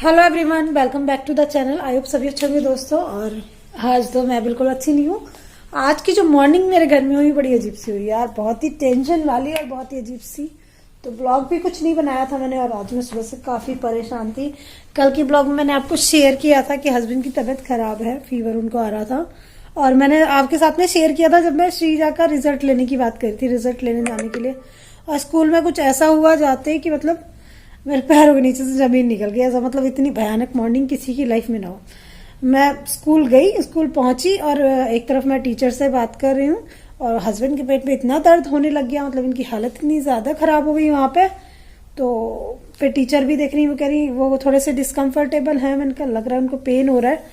Hello everyone, welcome back to the channel. I hope सभी अच्छे होंगे दोस्तों। और आज तो मैं बिल्कुल अच्छी नहीं हूँ। आज की जो मॉर्निंग मेरे घर में हुई बड़ी अजीब सी हुई यार, बहुत ही टेंशन वाली और बहुत ही अजीब सी। तो ब्लॉग भी कुछ नहीं बनाया था मैंने, और आज मैं सुबह से काफी परेशान थी। कल की ब्लॉग में मैंने आपको शेयर किया था कि हस्बैंड की तबीयत खराब है, फीवर उनको आ रहा था। और मैंने आपके साथ में शेयर किया था जब मैं श्रीजा का रिजल्ट लेने की बात करी थी, रिजल्ट लेने जाने के लिए। और स्कूल में कुछ ऐसा हुआ जाते कि मतलब मेरे पैरों के नीचे से जमीन निकल गई। ऐसा मतलब इतनी भयानक मॉर्निंग किसी की लाइफ में ना हो। मैं स्कूल गई, स्कूल पहुंची और एक तरफ मैं टीचर से बात कर रही हूँ और हस्बैंड के पेट में इतना दर्द होने लग गया, मतलब इनकी हालत इतनी ज्यादा खराब हो गई वहां पे। तो फिर टीचर भी देख रही, वो कह रही वो थोड़े से डिस्कम्फर्टेबल है। मैंने कहा लग रहा है उनको पेन हो रहा है।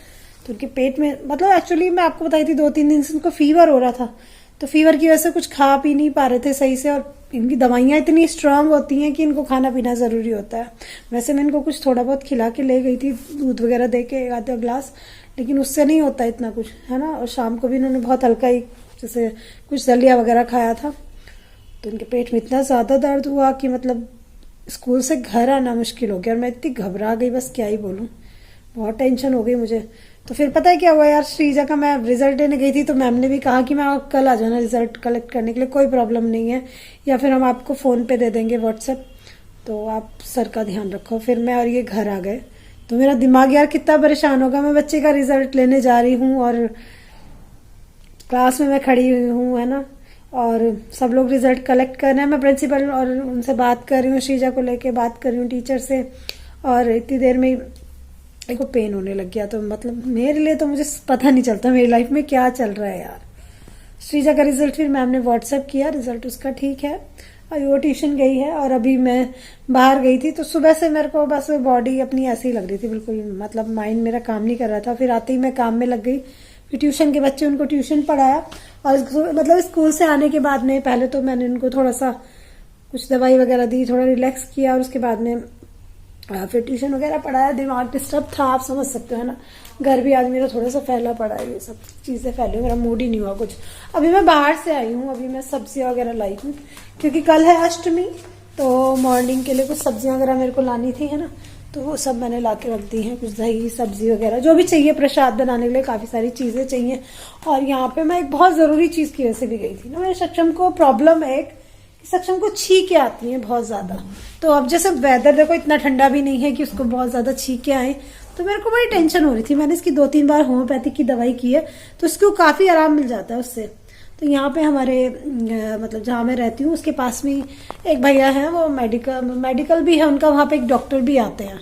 तो उनके पेट में मतलब एक्चुअली मैं आपको बताई थी 2-3 दिन से उनको फीवर हो रहा था। तो फीवर की वजह से कुछ खा पी नहीं पा रहे थे सही से, और इनकी दवाइयां इतनी स्ट्रांग होती हैं कि इनको खाना पीना जरूरी होता है। वैसे मैं इनको कुछ थोड़ा बहुत खिला के ले गई थी, दूध वगैरह दे के आधा ग्लास, लेकिन उससे नहीं होता इतना कुछ, है ना। और शाम को भी इन्होंने बहुत हल्का ही जैसे कुछ दलिया वगैरह खाया था। तो इनके पेट में इतना ज्यादा दर्द हुआ कि मतलब स्कूल से घर आना मुश्किल हो गया। और मैं इतनी घबरा गई, बस क्या ही बोलूं, बहुत टेंशन हो गई मुझे। तो फिर पता है क्या हुआ यार, श्रीजा का मैं रिजल्ट देने गई थी तो मैम ने भी कहा कि मैं कल आ जाना रिजल्ट कलेक्ट करने के लिए, कोई प्रॉब्लम नहीं है, या फिर हम आपको फोन पे दे देंगे व्हाट्सएप, तो आप सर का ध्यान रखो। फिर मैं और ये घर आ गए। तो मेरा दिमाग यार कितना परेशान होगा, मैं बच्चे का रिजल्ट लेने जा रही हूँ और क्लास में मैं खड़ी हुई हूँ, है ना। और सब लोग रिजल्ट कलेक्ट कर रहे हैं, मैं प्रिंसिपल और उनसे बात कर रही हूँ, श्रीजा को लेके बात कर रही हूँ टीचर से। और इतनी देर में को पेन होने लग गया। तो मतलब मेरे लिए तो मुझे पता नहीं चलता मेरी लाइफ में क्या चल रहा है यार। श्रीजा का रिजल्ट फिर मैम ने व्हाट्सएप किया, रिजल्ट उसका ठीक है और वो ट्यूशन गई है। और अभी मैं बाहर गई थी तो सुबह से मेरे को बस बॉडी अपनी ऐसी ही लग रही थी, बिल्कुल मतलब माइंड मेरा काम नहीं कर रहा था। फिर आते ही मैं काम में लग गई, फिर ट्यूशन के बच्चे उनको ट्यूशन पढ़ाया। और मतलब स्कूल से आने के बाद में पहले तो मैंने उनको थोड़ा सा कुछ दवाई वगैरह दी, थोड़ा रिलैक्स किया, और उसके बाद में फिर ट्यूशन वगैरह पढ़ाया। दिमाग डिस्टर्ब था, आप समझ सकते हो, है ना। घर भी आज मेरा थोड़ा सा फैला पड़ा है, ये सब चीजें फैली, मेरा मूड ही नहीं हुआ कुछ। अभी मैं बाहर से आई हूँ, अभी मैं सब्जियां वगैरह लाई हूँ क्योंकि कल है अष्टमी। तो मॉर्निंग के लिए कुछ सब्जियां वगैरह मेरे को लानी थी, है ना। तो वो सब मैंने ला के रख दी है, कुछ दही सब्जी वगैरह जो भी चाहिए प्रसाद बनाने के लिए, काफी सारी चीजें चाहिए। और यहाँ पे मैं एक बहुत जरूरी चीज की वजह से भी गई थी ना, मेरे सक्षम को प्रॉब्लम है एक, सक्षम को छींके आती है बहुत ज्यादा। तो अब जैसे वेदर देखो इतना ठंडा भी नहीं है कि उसको बहुत ज्यादा छींके आए, तो मेरे को बड़ी टेंशन हो रही थी। मैंने इसकी 2-3 बार होम्योपैथिक की दवाई की है, तो उसको काफी आराम मिल जाता है उससे। तो यहाँ पे हमारे मतलब जहाँ मैं रहती हूँ उसके पास में एक भैया है, वो मेडिकल भी है उनका, वहाँ पे एक डॉक्टर भी आते हैं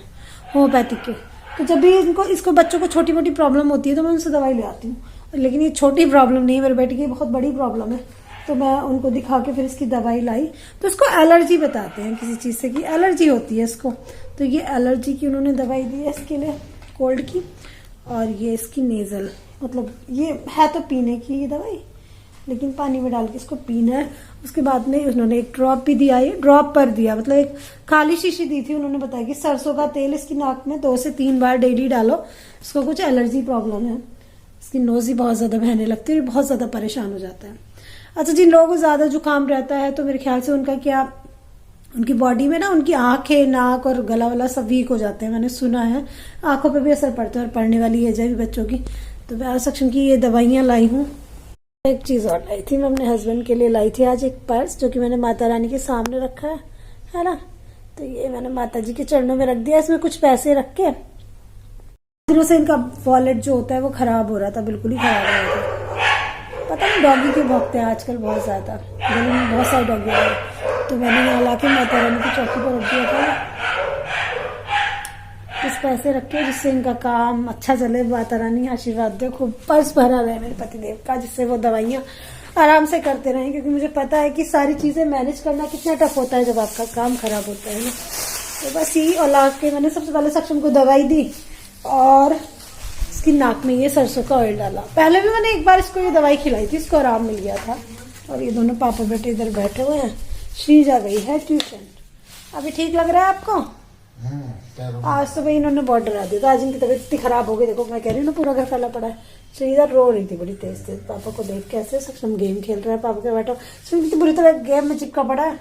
होम्योपैथिक के। तो जब भी इसको बच्चों को छोटी मोटी प्रॉब्लम होती है तो मैं उनसे दवाई ले आती हूँ। लेकिन ये छोटी प्रॉब्लम नहीं है, मेरे बेटे की बहुत बड़ी प्रॉब्लम है। तो मैं उनको दिखा के फिर इसकी दवाई लाई। तो इसको एलर्जी बताते हैं किसी चीज से, कि एलर्जी होती है इसको। तो ये एलर्जी की उन्होंने दवाई दी है इसके लिए, कोल्ड की। और ये इसकी नेजल, मतलब ये है तो पीने की ये दवाई, लेकिन पानी में डाल के इसको पीना है। उसके बाद में उन्होंने एक ड्रॉप भी दिया, ये ड्रॉप पर दिया, मतलब एक खाली शीशी दी थी। उन्होंने बताया कि सरसों का तेल इसकी नाक में 2 से 3 बार डेली डालो, इसको कुछ एलर्जी प्रॉब्लम है, इसकी नोज ही बहुत ज्यादा बहने लगती है और बहुत ज्यादा परेशान हो जाता है। अच्छा, जिन लोगों को ज्यादा जुकाम रहता है तो मेरे ख्याल से उनका क्या, उनकी बॉडी में ना उनकी आंखें नाक और गला वाला सब वीक हो जाते हैं, मैंने सुना है। आंखों पे भी असर पड़ता है, और पढ़ने वाली एज है भी बच्चों की। तो मैं सक्षम की ये दवाइयां लाई हूँ। एक चीज और लाई थी मैं अपने हस्बैंड के लिए, लाई थी आज एक पर्स, जो कि मैंने माता रानी के सामने रखा है ना। तो ये मैंने माता जी के चरणों में रख दिया, इसमें कुछ पैसे रख के। दिनों से इनका वॉलेट जो होता है वो खराब हो रहा था, बिल्कुल ही खराब हो रहा था। पता नहीं डॉगी के भौंकते हैं आजकल बहुत ज्यादा, गली में बहुत सारे डॉगी आ रहे। तो मैंने यहाँ लाके माता रानी की चौकी पर रख दिया था, कुछ पैसे रखे जिससे इनका काम अच्छा चले। माता रानी आशीर्वाद दे, खूब पर्स भरा रहे मेरे पतिदेव का, जिससे वो दवाइयां आराम से करते रहें। क्योंकि मुझे पता है कि सारी चीजें मैनेज करना कितना टफ होता है जब आपका काम खराब होता है ना। तो बस यही, और ला के मैंने सबसे पहले सक्षम को दवाई दी और इसकी नाक में ये सरसों का ऑयल डाला। पहले भी मैंने एक बार इसको ये दवाई खिलाई थी, इसको आराम मिल गया था। और ये दोनों पापा बेटे इधर बैठे हुए हैं, श्रीजा गई है ट्यूशन। अभी ठीक लग रहा है आपको? आज तो भाई इन्होंने बहुत डरा दिया था, आज इनकी तबीयत इतनी खराब हो गई, देखो मैं कह रही हूँ ना पूरा घर फैला पड़ा है। श्रीजा रो रही थी बड़ी तेज तेज पापा को देख के, ऐसे सक्षम गेम खेल रहा है पापा के बैठो, कितनी बुरी तरह गेम में चिपका पड़ा है।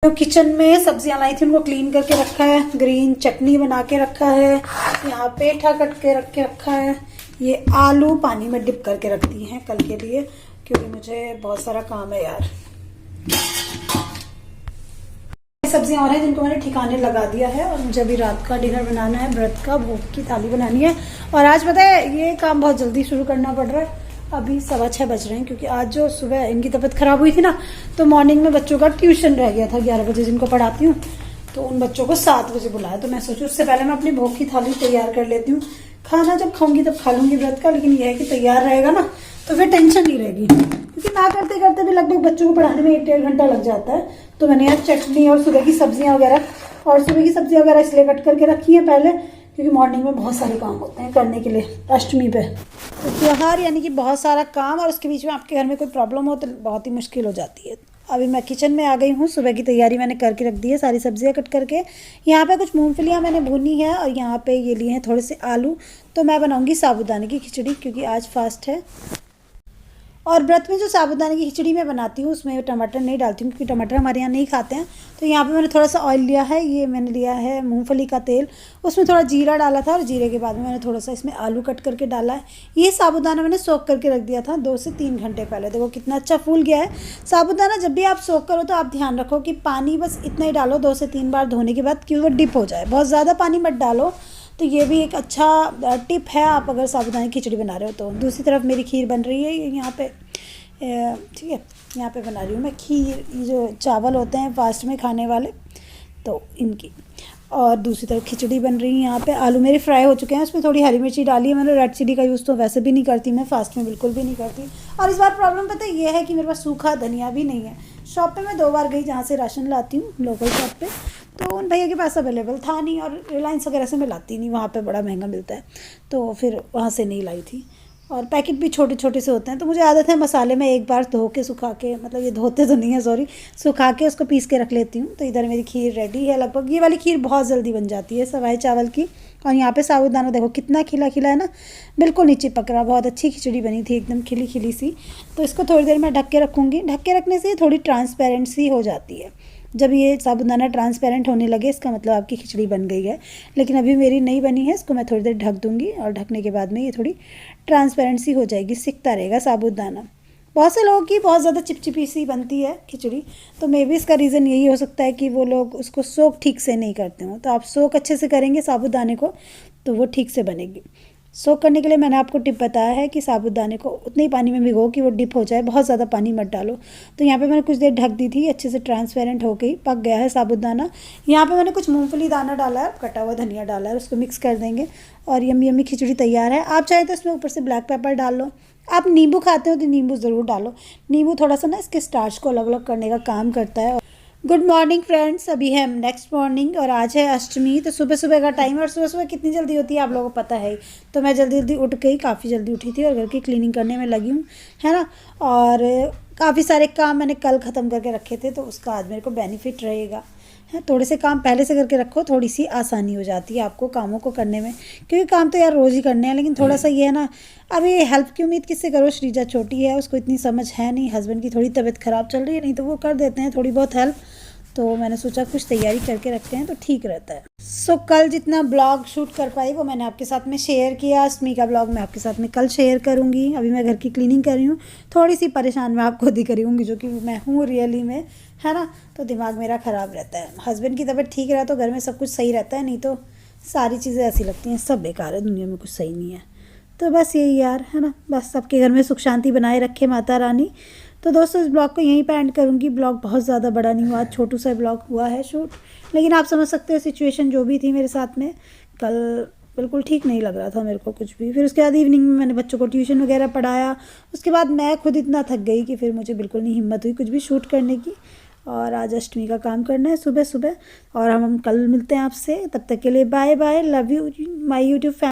तो किचन में सब्जियां लाई थी, उनको क्लीन करके रखा है, ग्रीन चटनी बना के रखा है, यहाँ पेठा कट के रख के रखा है, ये आलू पानी में डिप करके रख दी हैं कल के लिए, क्योंकि मुझे बहुत सारा काम है यार। सब्जियां और हैं जिनको मैंने ठिकाने लगा दिया है, और मुझे अभी रात का डिनर बनाना है, व्रत का भोग की थाली बनानी है। और आज पता है ये काम बहुत जल्दी शुरू करना पड़ रहा है, अभी 6:15 बज रहे हैं, क्योंकि आज जो सुबह इनकी तबीयत खराब हुई थी ना, तो मॉर्निंग में बच्चों का ट्यूशन रह गया था 11 बजे, जिनको पढ़ाती हूँ, तो उन बच्चों को 7 बजे बुलाया। तो मैं सोचू उससे पहले मैं अपनी भोग की थाली तैयार कर लेती हूँ, खाना जब खाऊंगी तब खा लूंगी व्रत का, लेकिन यह है कि तैयार रहेगा ना तो फिर टेंशन नहीं रहेगी, क्योंकि मैं करते करते भी लगभग बच्चों को पढ़ाने में 1-1.5 घंटा लग जाता है। तो मैंने यार चटनी और सुबह की सब्जियां वगैरह, और सुबह की सब्जियां वगैरह इसलिए कट करके रखी है पहले, क्योंकि मॉर्निंग में बहुत सारे काम होते हैं करने के लिए अष्टमी पे। तो त्योहार यानी कि बहुत सारा काम, और उसके बीच में आपके घर में कोई प्रॉब्लम हो तो बहुत ही मुश्किल हो जाती है। अभी मैं किचन में आ गई हूँ, सुबह की तैयारी मैंने करके रख दी है, सारी सब्जियां कट करके। यहाँ पे कुछ मूंगफलियाँ मैंने भूनी है, और यहाँ पे ये लिए हैं थोड़े से आलू। तो मैं बनाऊँगी साबूदाने की खिचड़ी, क्योंकि आज फास्ट है। और व्रत में जो साबूदाने की खिचड़ी मैं बनाती हूँ उसमें टमाटर नहीं डालती हूँ, क्योंकि टमाटर हमारे यहाँ नहीं खाते हैं। तो यहाँ पे मैंने थोड़ा सा ऑयल लिया है, ये मैंने लिया है मूंगफली का तेल, उसमें थोड़ा जीरा डाला था, और जीरे के बाद में मैंने थोड़ा सा इसमें आलू कट करके डाला है। ये साबूदाना मैंने सोख करके रख दिया था 2 से 3 घंटे पहले। देखो कितना अच्छा फूल गया है साबूदाना। जब भी आप सोख करो तो आप ध्यान रखो कि पानी बस इतना ही डालो 2 से 3 बार धोने के बाद, कि वो डिप हो जाए, बहुत ज़्यादा पानी मत डालो। तो ये भी एक अच्छा टिप है आप अगर साबूदाना की खिचड़ी बना रहे हो तो। दूसरी तरफ मेरी खीर बन रही है यहाँ पे, ठीक है, यहाँ पे बना रही हूँ मैं खीर, ये जो चावल होते हैं फास्ट में खाने वाले, तो इनकी। और दूसरी तरफ खिचड़ी बन रही है। यहाँ पे आलू मेरे फ्राई हो चुके हैं, उसमें थोड़ी हरी मिर्ची डाली है मैंने। रेड चिली का यूज़ तो वैसे भी नहीं करती मैं, फास्ट में बिल्कुल भी नहीं करती। और इस बार प्रॉब्लम पता है ये है कि मेरे पास सूखा धनिया भी नहीं है। शॉप पे मैं 2 बार गई जहाँ से राशन लाती हूँ, लोकल शॉप पे, तो उन भैया के पास अवेलेबल था नहीं, और रिलायंस वगैरह से मैं लाती नहीं, वहाँ पे बड़ा महंगा मिलता है, तो फिर वहाँ से नहीं लाई थी। और पैकेट भी छोटे छोटे से होते हैं, तो मुझे आदत है मसाले में एक बार धो के सुखा के, मतलब ये धोते तो नहीं है सॉरी, सुखा के उसको पीस के रख लेती हूँ। तो इधर मेरी खीर रेडी है लगभग। ये वाली खीर बहुत जल्दी बन जाती है सवाई चावल की। और यहाँ पे साबूदाना देखो कितना खिला खिला है ना, बिल्कुल नीचे पक रहा। बहुत अच्छी खिचड़ी बनी थी, एकदम खिली खिली सी। तो इसको थोड़ी देर में ढक के रखूँगी। ढक के रखने से थोड़ी ट्रांसपेरेंट सी हो जाती है। जब ये साबूदाना ट्रांसपेरेंट होने लगे इसका मतलब आपकी खिचड़ी बन गई है। लेकिन अभी मेरी नहीं बनी है, इसको मैं थोड़ी देर ढक दूँगी, और ढकने के बाद में ये थोड़ी ट्रांसपेरेंट सी हो जाएगी, सिकता रहेगा साबूदाना। बहुत से लोगों की बहुत ज़्यादा चिपचिपी सी बनती है खिचड़ी, तो मे बी इसका रीज़न यही हो सकता है कि वो लोग उसको सोख ठीक से नहीं करते हो। तो आप सोख अच्छे से करेंगे साबूदाने को तो वो ठीक से बनेगी। सोख करने के लिए मैंने आपको टिप बताया है कि साबूदाने को उतने ही पानी में भिगो कि वो डिप हो जाए, बहुत ज़्यादा पानी मत डालो। तो यहाँ पे मैंने कुछ देर ढक दी थी, अच्छे से ट्रांसपेरेंट हो गई, पक गया है साबूदाना। यहाँ पे मैंने कुछ मूंगफली दाना डाला है, कटा हुआ धनिया डाला है, उसको मिक्स कर देंगे और यम्मी यम्मी खिचड़ी तैयार है। आप चाहे तो इसमें ऊपर से ब्लैक पेपर डाल लो। आप नींबू खाते हो तो नींबू ज़रूर डालो। नींबू थोड़ा सा ना इसके स्टार्च को अलग अलग करने का काम करता है। गुड मॉर्निंग फ्रेंड्स, अभी है नेक्स्ट मॉर्निंग और आज है अष्टमी। तो सुबह सुबह का टाइम है, और सुबह सुबह कितनी जल्दी होती है आप लोगों को पता है। तो मैं जल्दी जल्दी उठ गई, काफ़ी जल्दी उठी थी और घर की क्लीनिंग करने में लगी हूँ, है ना। और काफ़ी सारे काम मैंने कल ख़त्म करके रखे थे, तो उसका आज मेरे को बेनिफिट रहेगा। है, थोड़े से काम पहले से करके रखो, थोड़ी सी आसानी हो जाती है आपको कामों को करने में। क्योंकि काम तो यार रोज़ ही करने हैं, लेकिन थोड़ा सा ये है ना, अभी हेल्प की उम्मीद किससे करो। श्रीजा छोटी है, उसको इतनी समझ है नहीं, हस्बैंड की थोड़ी तबीयत ख़राब चल रही है, नहीं तो वो कर देते हैं थोड़ी बहुत हेल्प। तो मैंने सोचा कुछ तैयारी करके रखते हैं तो ठीक रहता है। सो कल जितना ब्लॉग शूट कर पाई वो मैंने आपके साथ में शेयर किया। अष्टमी का ब्लॉग मैं आपके साथ में कल शेयर करूँगी। अभी मैं घर की क्लीनिंग कर रही हूँ, थोड़ी सी परेशान मैं आपको दिख रही हूँ, जो कि मैं हूँ रियली में, है ना। तो दिमाग मेरा ख़राब रहता है। हस्बैंड की तबीयत ठीक रहा तो घर में सब कुछ सही रहता है, नहीं तो सारी चीज़ें ऐसी लगती हैं सब बेकार है, दुनिया में कुछ सही नहीं है। तो बस यही यार, है ना, बस सबके घर में सुख शांति बनाए रखे माता रानी। तो दोस्तों इस ब्लॉग को यहीं पे एंड करूँगी। ब्लॉग बहुत ज़्यादा बड़ा नहीं हुआ, छोटू सा ब्लॉग हुआ है शूट, लेकिन आप समझ सकते हो सिचुएशन जो भी थी मेरे साथ में कल, बिल्कुल ठीक नहीं लग रहा था मेरे को कुछ भी। फिर उसके बाद इवनिंग में मैंने बच्चों को ट्यूशन वगैरह पढ़ाया, उसके बाद मैं खुद इतना थक गई कि फिर मुझे बिल्कुल नहीं हिम्मत हुई कुछ भी शूट करने की। और आज अष्टमी का काम करना है सुबह सुबह, और हम कल मिलते हैं आपसे। तब तक के लिए bye bye, love you my YouTube family.